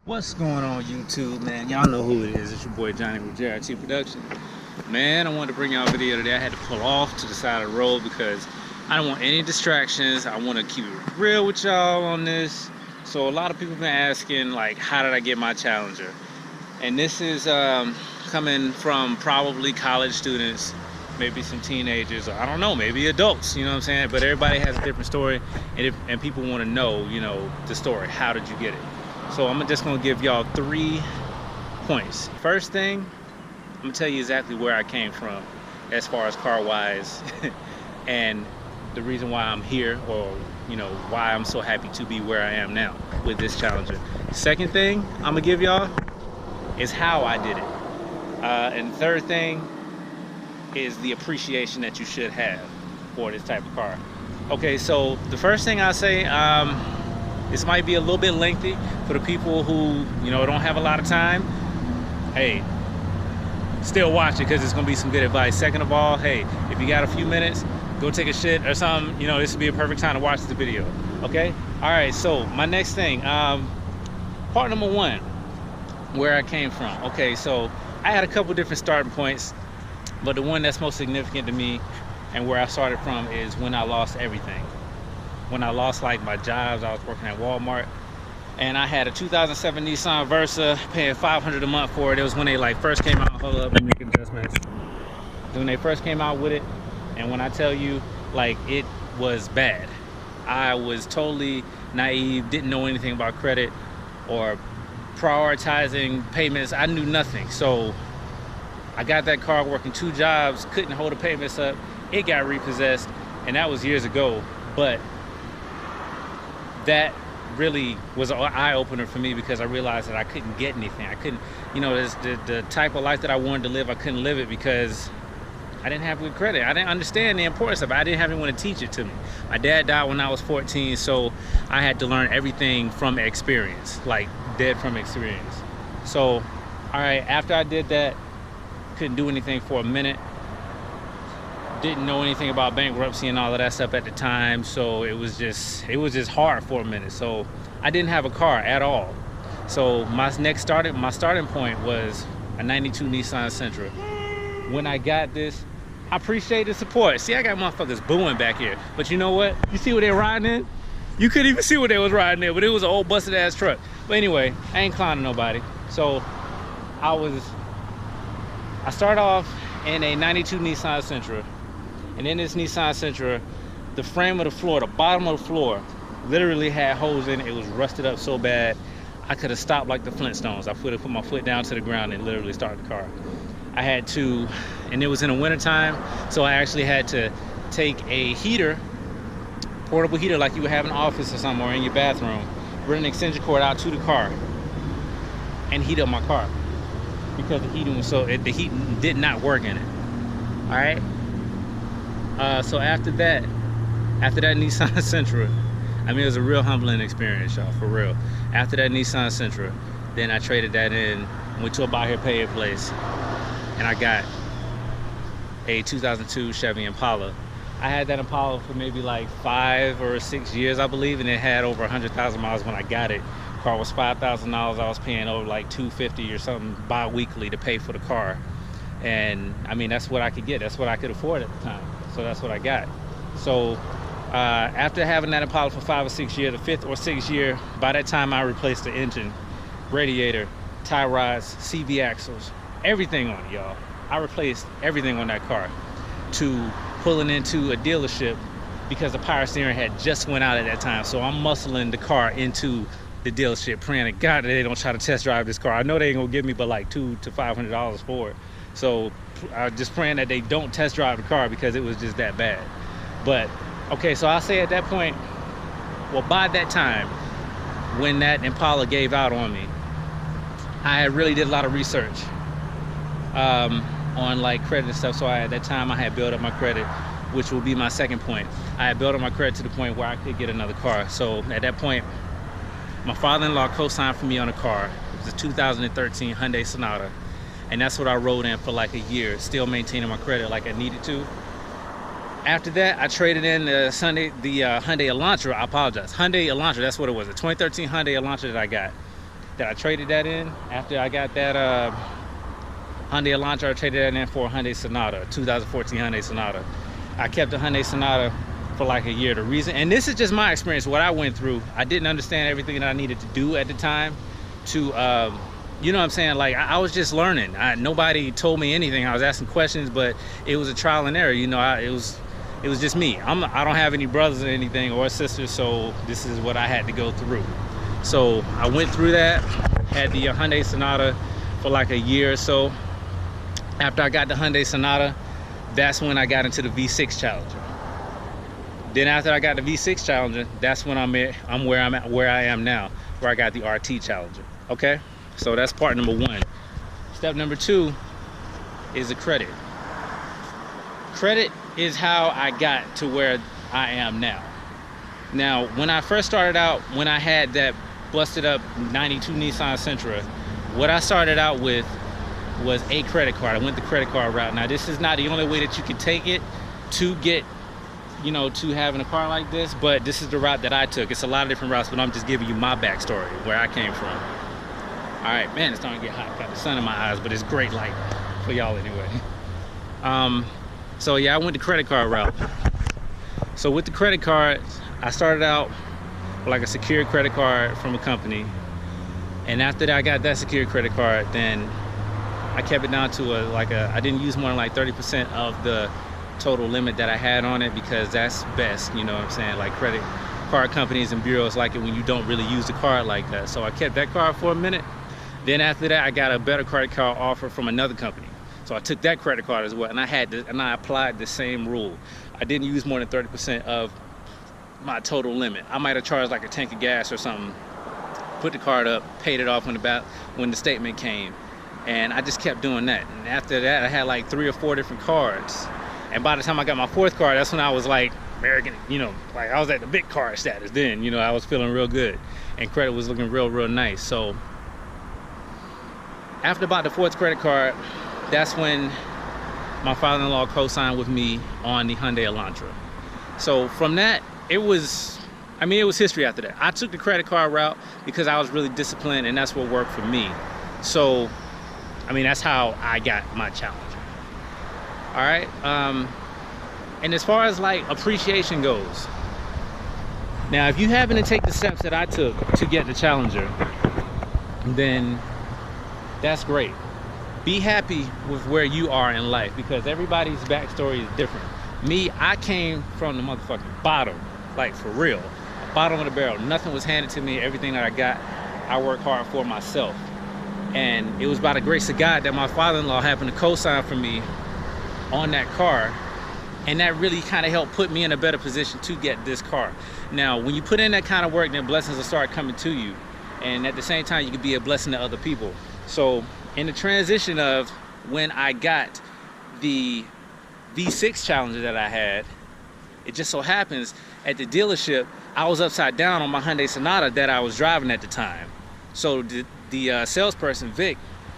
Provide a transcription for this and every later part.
What's going on YouTube, man? Y'all know who it is. It's your boy Johnny with JRTProductions. Man, I wanted to bring y'all a video today. I had to pull off to the side of the road because I don't want any distractions. I want to keep it real with y'all on this. So a lot of people have been asking, like, how did I get my Challenger? And this is coming from probably college students, maybe some teenagers, or I don't know, maybe adults, you know what I'm saying? But everybody has a different story, and people want to know, you know, the story. How did you get it? So I'm just gonna give y'all 3 points. First thing, I'm gonna tell you exactly where I came from as far as car wise and the reason why I'm here, or you know, why I'm so happy to be where I am now with this Challenger. Second thing I'm gonna give y'all is how I did it. And third thing is the appreciation that you should have for this type of car. Okay, so the first thing I'll say, this might be a little bit lengthy for the people who, you know, don't have a lot of time. Hey, still watch it because it's gonna be some good advice. Second of all, hey, if you got a few minutes, go take a shit or something, you know, this would be a perfect time to watch the video. Okay? All right, so my next thing, part number 1, where I came from. Okay, so I had a couple different starting points, but the one that's most significant to me and where I started from is when I lost everything. When I lost like my jobs. I was working at Walmart and I had a 2007 Nissan Versa, paying $500 a month for it. It was when they like first came out. Hold up, let me make adjustments. When they first came out with it, and when I tell you, like, it was bad. I was totally naive, didn't know anything about credit or prioritizing payments. I knew nothing. So I got that car working 2 jobs, couldn't hold the payments up. It got repossessed, and that was years ago. But that really was an eye-opener for me because I realized that I couldn't get anything. I couldn't, you know, the type of life that I wanted to live, I couldn't live it because I didn't have good credit. I didn't understand the importance of it. I didn't have anyone to teach it to me. My dad died when I was 14, so I had to learn everything from experience, like dead from experience. So, all right, after I did that, couldn't do anything for a minute. Didn't know anything about bankruptcy and all of that stuff at the time, so it was just hard for a minute. So I didn't have a car at all. So my starting point was a 92 Nissan Sentra. When I got this, I appreciate the support. See, I got motherfuckers booing back here, but you know what? You see what they're riding in? You couldn't even see what they was riding in, but it was an old busted ass truck. But anyway, I ain't clowning nobody. So I started off in a 92 Nissan Sentra. And in this Nissan Sentra, the frame of the floor, the bottom of the floor, literally had holes in it. It was rusted up so bad, I could have stopped like the Flintstones. I would have put my foot down to the ground and literally started the car. I had to, and it was in the wintertime, so I actually had to take a heater, portable heater like you would have in an office or somewhere in your bathroom, run an extension cord out to the car, and heat up my car. Because the heating was the heat did not work in it. All right? So after that Nissan Sentra, I mean, it was a real humbling experience, y'all, for real. After that Nissan Sentra, then I traded that in, went to a buy here, pay here place, and I got a 2002 Chevy Impala. I had that Impala for maybe like 5 or 6 years, I believe, and it had over 100,000 miles when I got it. Car was $5,000. I was paying over like $250 or something bi-weekly to pay for the car. And I mean, that's what I could get. That's what I could afford at the time. So that's what I got. So after having that Impala for 5 or 6 years, the 5th or 6th year, by that time I replaced the engine, radiator, tie rods, CV axles, everything on it, y'all. I replaced everything on that car to pulling into a dealership because the power steering had just went out at that time. So I'm muscling the car into the dealership, praying to God that they don't try to test drive this car. I know they ain't gonna give me but like $200 to $500 for it. So I'm just praying that they don't test drive the car because it was just that bad. But okay, so I'll say at that point, well, by that time, when that Impala gave out on me, I really did a lot of research on like credit and stuff. So at that time I had built up my credit, which will be my second point. I had built up my credit to the point where I could get another car. So at that point, my father-in-law co-signed for me on a car. It was a 2013 Hyundai Sonata. And that's what I rode in for like a year, still maintaining my credit like I needed to. After that, I traded in the Hyundai Elantra. I apologize. Hyundai Elantra, that's what it was. A 2013 Hyundai Elantra that I got. that I traded that in. After I got that Hyundai Elantra, I traded that in for a Hyundai Sonata, 2014 Hyundai Sonata. I kept the Hyundai Sonata for like a year. The reason, and this is just my experience, what I went through, I didn't understand everything that I needed to do at the time to, you know what I'm saying? Like, I was just learning. Nobody told me anything. I was asking questions, but it was a trial and error. You know, it was just me. I don't have any brothers or anything or sisters, so this is what I had to go through. So I went through that, had the Hyundai Sonata for like a year or so. After I got the Hyundai Sonata, that's when I got into the V6 Challenger. Then after I got the V6 Challenger, that's when I'm where I am now, where I got the RT Challenger. Okay, so that's part number one. Step number two is the credit. Credit is how I got to where I am now. Now, when I first started out, when I had that busted up 92 Nissan Sentra, what I started out with was a credit card. I went the credit card route. Now, this is not the only way that you can take it to get, you know, to having a car like this, but this is the route that I took. It's a lot of different routes, but I'm just giving you my backstory, where I came from. All right, man, it's starting to get hot. Got the sun in my eyes, but it's great light for y'all anyway. So yeah, I went the credit card route. So with the credit card, I started out like a secured credit card from a company, and after that I got that secured credit card, then I kept it down to I didn't use more than like 30% of the total limit that I had on it, because that's best, you know what I'm saying? Like, credit card companies and bureaus like it when you don't really use the card like that. So I kept that card for a minute. Then after that, I got a better credit card offer from another company. So I took that credit card as well, and I applied the same rule. I didn't use more than 30% of my total limit. I might have charged like a tank of gas or something, put the card up, paid it off when the statement came, and I just kept doing that. And after that, I had like 3 or 4 different cards. And by the time I got my 4th card, that's when I was like American, you know, like I was at the big card status then, you know, I was feeling real good and credit was looking real nice. So after about the 4th credit card, that's when my father-in-law co-signed with me on the Hyundai Elantra. So from that, it was history after that. I took the credit card route because I was really disciplined, and that's what worked for me. So, I mean, that's how I got my Challenger. All right, and as far as like appreciation goes, now if you happen to take the steps that I took to get the Challenger, then that's great. Be happy with where you are in life, because everybody's backstory is different. Me, I came from the motherfucking bottom, like for real, bottom of the barrel. Nothing was handed to me. Everything that I got, I worked hard for myself. And it was by the grace of God that my father-in-law happened to co-sign for me on that car, and that really kind of helped put me in a better position to get this car. Now, when you put in that kind of work, then blessings will start coming to you, and at the same time you can be a blessing to other people. So in the transition of when I got the V6 Challenger that I had, it just so happens at the dealership I was upside down on my Hyundai Sonata that I was driving at the time. So the salesperson Vic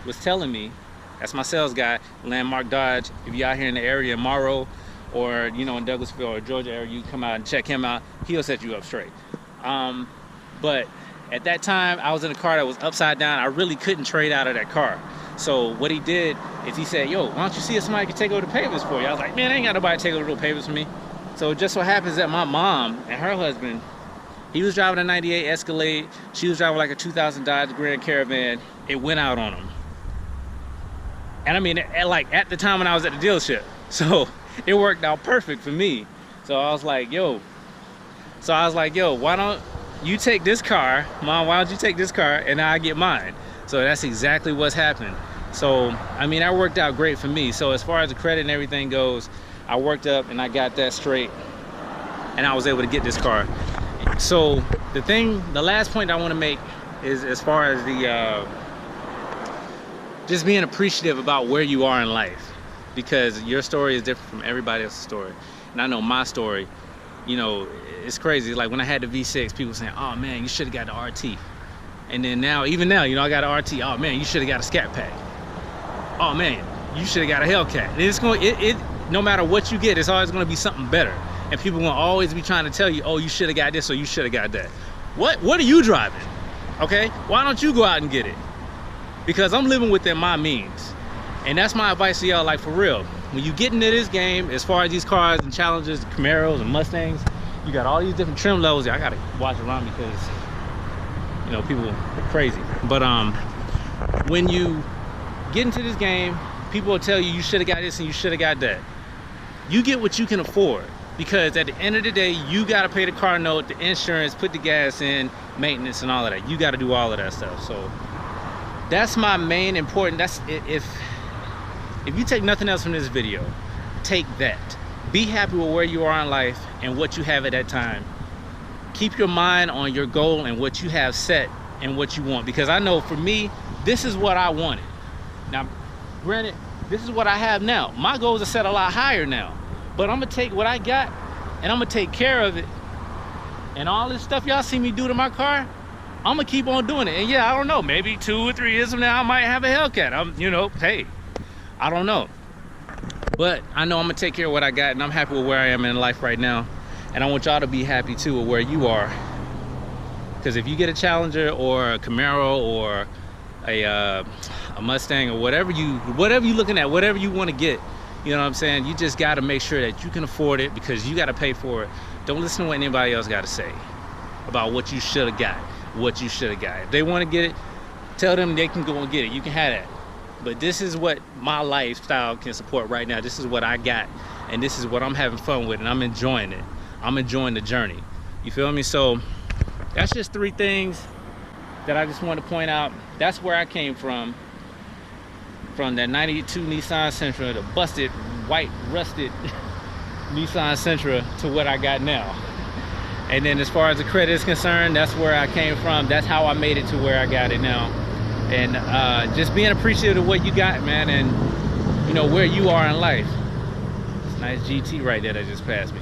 was telling me, that's my sales guy, Landmark Dodge. If you're out here in the area, Morrow, or you know, in Douglasville or Georgia area, you come out and check him out. He'll set you up straight. But at that time, I was in a car that was upside down. I really couldn't trade out of that car. So what he did is he said, "Yo, why don't you see if somebody can take over the pavements for you?" I was like, "Man, I ain't got nobody to take over the pavements for me." So it just so happens that my mom and her husband, he was driving a 98 Escalade. She was driving like a 2000 Dodge Grand Caravan. It went out on them. And I mean, at the time when I was at the dealership. So it worked out perfect for me. So I was like, yo, why don't you take this car, Mom, why don't you take this car and I get mine? So that's exactly what's happened. So, I mean, that worked out great for me. So as far as the credit and everything goes, I worked up and I got that straight, and I was able to get this car. So the last point I want to make is as far as the, just being appreciative about where you are in life, because your story is different from everybody else's story. And I know my story, you know, it's crazy. Like when I had the V6, people saying, "Oh man, you should have got the RT." And then even now, you know, I got an RT. "Oh man, you should have got a Scat Pack." "Oh man, you should have got a Hellcat." And it's going, no matter what you get, it's always going to be something better. And people will always be trying to tell you, "Oh, you should have got this or you should have got that." What are you driving? Okay, why don't you go out and get it? Because I'm living within my means. And that's my advice to y'all, like, for real. When you get into this game, as far as these cars and Challengers, Camaros and Mustangs, you got all these different trim levels. I gotta watch around because, you know, people are crazy. But when you get into this game, people will tell you you should have got this and you should have got that. You get what you can afford, because at the end of the day, you gotta pay the car note, the insurance, put the gas in, maintenance and all of that. You gotta do all of that stuff. So that's my main important. That's if you take nothing else from this video, take that. Be happy with where you are in life and what you have at that time. Keep your mind on your goal and what you have set and what you want. Because I know for me, this is what I wanted. Now, granted, this is what I have now. My goals are set a lot higher now. But I'm gonna take what I got and I'm gonna take care of it. And all this stuff y'all see me do to my car, I'm gonna keep on doing it. And yeah, I don't know, maybe 2 or 3 years from now, I might have a Hellcat. You know, hey, I don't know. But I know I'm gonna take care of what I got, and I'm happy with where I am in life right now. And I want y'all to be happy too with where you are. Because if you get a Challenger or a Camaro or a Mustang or whatever you looking at, whatever you want to get, you know what I'm saying, you just got to make sure that you can afford it, because you got to pay for it. Don't listen to what anybody else got to say about what you should have got, what you should have got. If they want to get it, tell them they can go and get it. You can have that. But this is what my lifestyle can support right now. This is what I got, and this is what I'm having fun with, and I'm enjoying it. I'm enjoying the journey. You feel me? So that's just 3 things that I just want to point out. That's where I came from that 92 Nissan Sentra, the busted, white, rusted Nissan Sentra, to what I got now. And then as far as the credit is concerned, that's where I came from. That's how I made it to where I got it now. And just being appreciative of what you got, man, and you know where you are in life. It's a nice GT right there that just passed me.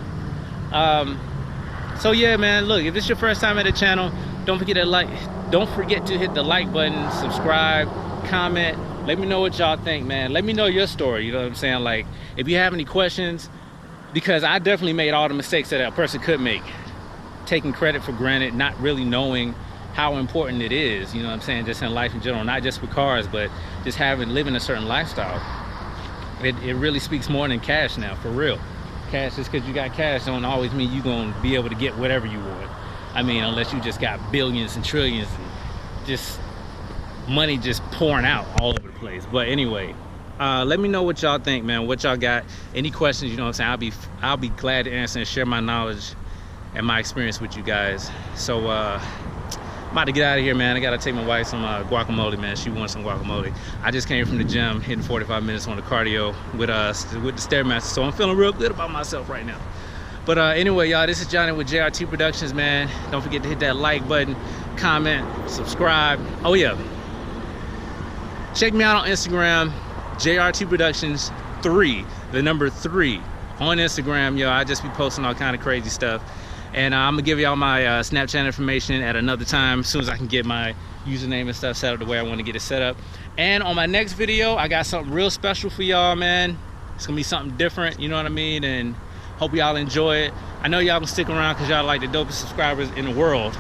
So yeah, man, look, if this is your first time at the channel, don't forget to hit the like button, subscribe, comment. Let me know what y'all think, man. Let me know your story, you know what I'm saying? Like, if you have any questions, because I definitely made all the mistakes that a person could make. Taking credit for granted, not really knowing how important it is, you know what I'm saying, just in life in general, not just with cars, but just living a certain lifestyle. It really speaks more than cash now, for real. Cash, just because you got cash don't always mean you're going to be able to get whatever you want. I mean, unless you just got billions and trillions and just money just pouring out all over the place. But anyway, let me know what y'all think, man, what y'all got. Any questions, you know what I'm saying, I'll be glad to answer and share my knowledge and my experience with you guys. So I'm about to get out of here, man. I gotta take my wife some guacamole, man. She wants some guacamole. I just came from the gym, hitting 45 minutes on the cardio with the Stairmaster, so I'm feeling real good about myself right now. But anyway, y'all, this is Johnny with JRT Productions, man. Don't forget to hit that like button, comment, subscribe. Oh yeah, check me out on Instagram, JRT Productions 3, the number 3 on Instagram. Yo, I just be posting all kind of crazy stuff. And I'm gonna give y'all my Snapchat information at another time, as soon as I can get my username and stuff set up the way I want to get it set up. And on my next video, I got something real special for y'all, man. It's gonna be something different, you know what I mean? And hope y'all enjoy it. I know y'all gonna stick around because y'all like the dopest subscribers in the world.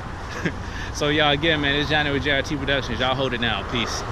So y'all, again, man, it's Johnny with JRT Productions. Y'all hold it now. Peace.